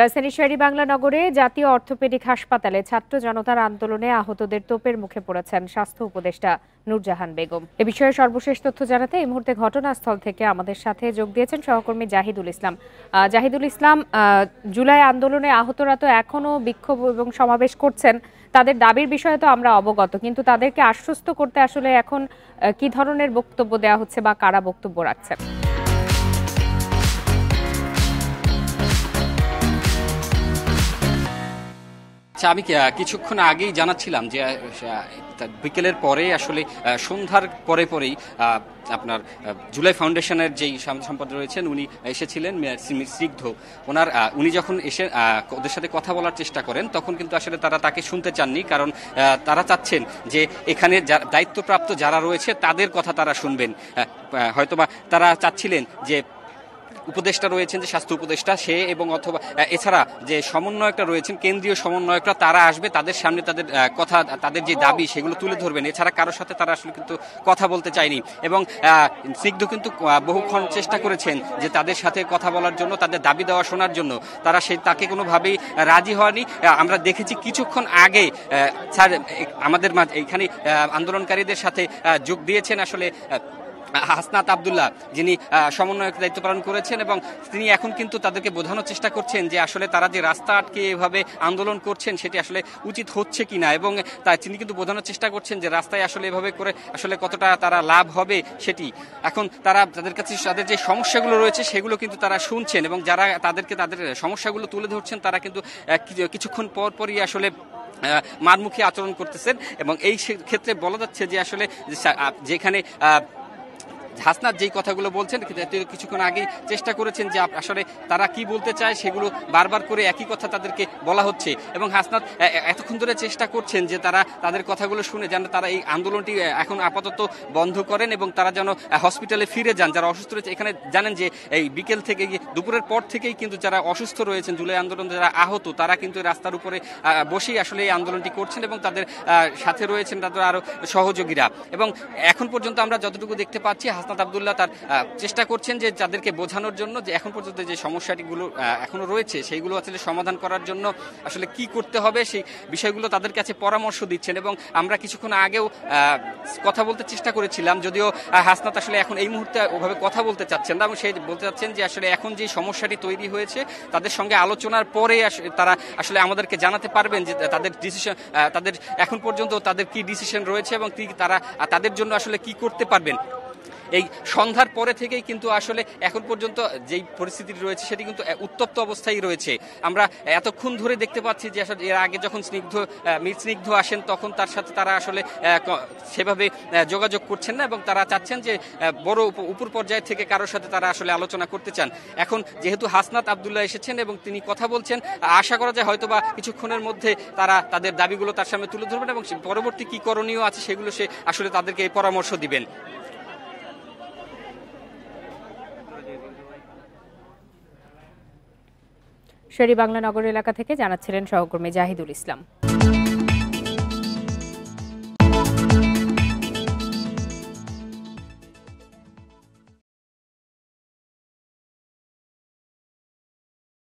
রাজধানীর শের-ই-বাংলা নগরে জাতীয় অর্থোপেডিক হাসপাতালে ছাত্র জনতার আন্দোলনে আহতদের তোপের মুখে পড়েছেন স্বাস্থ্য উপদেষ্টা নূরজাহান বেগম। এ বিষয়ে সর্বশেষ তথ্য জানাতে এই মুহূর্তে ঘটনাস্থল থেকে আমাদের সাথে যোগ দিয়েছেন সহকর্মী জাহিদুল ইসলাম। জাহিদুল ইসলাম, জুলাই আন্দোলনে আহতরা তো এখনো বিক্ষোভ এবং সমাবেশ করছেন, তাদের দাবির বিষয়ে তো আমরা অবগত, কিন্তু তাদেরকে আশ্বস্ত করতে আসলে এখন কি ধরনের বক্তব্য দেওয়া হচ্ছে বা কারা বক্তব্য রাখছেন? আমি কিছুক্ষণ আগেই জানাচ্ছিলাম যে বিকেলের পরে আসলে সন্ধ্যার পরেই আপনার জুলাই ফাউন্ডেশনের যেই সম্পাদক রয়েছেন উনি এসেছিলেন, স্নিগ্ধ উনি যখন এসে ওদের সাথে কথা বলার চেষ্টা করেন তখন কিন্তু আসলে তারা তাকে শুনতে চাননি, কারণ তারা চাচ্ছেন যে এখানে দায়িত্বপ্রাপ্ত যারা রয়েছে তাদের কথা তারা শুনবেন। হয়তোবা তারা চাচ্ছিলেন যে উপদেষ্টা রয়েছেন, যে স্বাস্থ্য উপদেষ্টা সে এবং অথবা এছাড়া যে সমন্বয়করা রয়েছেন, কেন্দ্রীয় সমন্বয়করা, তারা আসবে তাদের সামনে তাদের কথা, তাদের যে দাবি সেগুলো তুলে ধরবেন। এছাড়া কারোর সাথে তারা আসলে কিন্তু কথা বলতে চায়নি এবং স্নিগ্ধ কিন্তু বহুক্ষণ চেষ্টা করেছেন যে তাদের সাথে কথা বলার জন্য, তাদের দাবি দেওয়া শোনার জন্য, তারা তাকে কোনোভাবেই রাজি হয়নি। আমরা দেখেছি কিছুক্ষণ আগে স্যার আমাদের এখানে আন্দোলনকারীদের সাথে যোগ দিয়েছেন আসলে হাসনাত আব্দুল্লাহ, যিনি সমন্বয়ক দায়িত্ব পালন করেছেন, এবং তিনি এখন কিন্তু তাদেরকে বোঝানোর চেষ্টা করছেন যে আসলে তারা যে রাস্তা আটকে এভাবে আন্দোলন করছেন সেটি আসলে উচিত হচ্ছে কিনা, এবং তিনি কিন্তু বোঝানোর চেষ্টা করছেন যে রাস্তায় আসলে এভাবে করে আসলে কতটা তারা লাভ হবে সেটি। এখন তারা তাদের কাছে তাদের যে সমস্যাগুলো রয়েছে সেগুলো কিন্তু তারা শুনছেন, এবং যারা তাদেরকে তাদের সমস্যাগুলো তুলে ধরছেন তারা কিন্তু কিছুক্ষণ পরই আসলে মারমুখী আচরণ করতেছেন। এবং এই ক্ষেত্রে বলা যাচ্ছে যে আসলে যেখানে হাসনাত যেই কথাগুলো বলছেন কিছুক্ষণ আগেই চেষ্টা করেছেন যে আসলে তারা কি বলতে চায় সেগুলো বারবার করে একই কথা তাদেরকে বলা হচ্ছে, এবং হাসনাত এতক্ষণ ধরে চেষ্টা করছেন যে তারা তাদের কথাগুলো শুনে যেন তারা এই আন্দোলনটি এখন আপাতত বন্ধ করেন এবং তারা যেন হসপিটালে ফিরে যান। যারা অসুস্থ রয়েছে, এখানে জানেন যে এই বিকেল থেকে দুপুরের পর থেকেই কিন্তু যারা অসুস্থ রয়েছেন, জুলাই আন্দোলন যারা আহত, তারা কিন্তু রাস্তার উপরে বসেই আসলে এই আন্দোলনটি করছেন এবং তাদের সাথে রয়েছেন তাদের আরো সহযোগীরা। এবং এখন পর্যন্ত আমরা যতটুকু দেখতে পাচ্ছি হাসনাত আব্দুল্লাহ তার চেষ্টা করছেন যে তাদেরকে বোঝানোর জন্য যে এখন পর্যন্ত যে সমস্যাটিগুলো এখনো রয়েছে সেইগুলো আসলে সমাধান করার জন্য আসলে কি করতে হবে সেই বিষয়গুলো তাদের কাছে পরামর্শ দিচ্ছেন। এবং আমরা কিছুক্ষণ আগেও কথা বলতে চেষ্টা করেছিলাম, যদিও হাসনাত আসলে এখন এই মুহূর্তে ওভাবে কথা বলতে চাচ্ছেন না, এবং সেই বলতে চাচ্ছেন যে আসলে এখন যে সমস্যাটি তৈরি হয়েছে তাদের সঙ্গে আলোচনার পরে তারা আসলে আমাদেরকে জানাতে পারবেন যে তাদের ডিসিশন, তাদের এখন পর্যন্ত তাদের কি ডিসিশন রয়েছে এবং তারা তাদের জন্য আসলে কি করতে পারবেন। এই সন্ধ্যার পরে থেকেই কিন্তু আসলে এখন পর্যন্ত যেই পরিস্থিতি রয়েছে সেটি কিন্তু উত্তপ্ত অবস্থায় রয়েছে। আমরা এতক্ষণ ধরে দেখতে পাচ্ছি যে আসলে এর আগে যখন স্নিগ্ধ আসেন তখন তার সাথে তারা আসলে সেভাবে যোগাযোগ করছেন না, এবং তারা চাচ্ছেন যে বড় উপর পর্যায় থেকে কারোর সাথে তারা আসলে আলোচনা করতে চান। এখন যেহেতু হাসনাত আব্দুল্লাহ এসেছেন এবং তিনি কথা বলছেন, আশা করা যায় হয়তোবা কিছুক্ষণের মধ্যে তারা তাদের দাবিগুলো তার সামনে তুলে ধরবেন এবং পরবর্তী কি করণীয় আছে সেগুলো সে আসলে তাদেরকে পরামর্শ দিবেন। শের-ই-বাংলা নগর এলাকা থেকে জানাচ্ছিলেন সহকর্মী জাহিদুল ইসলাম।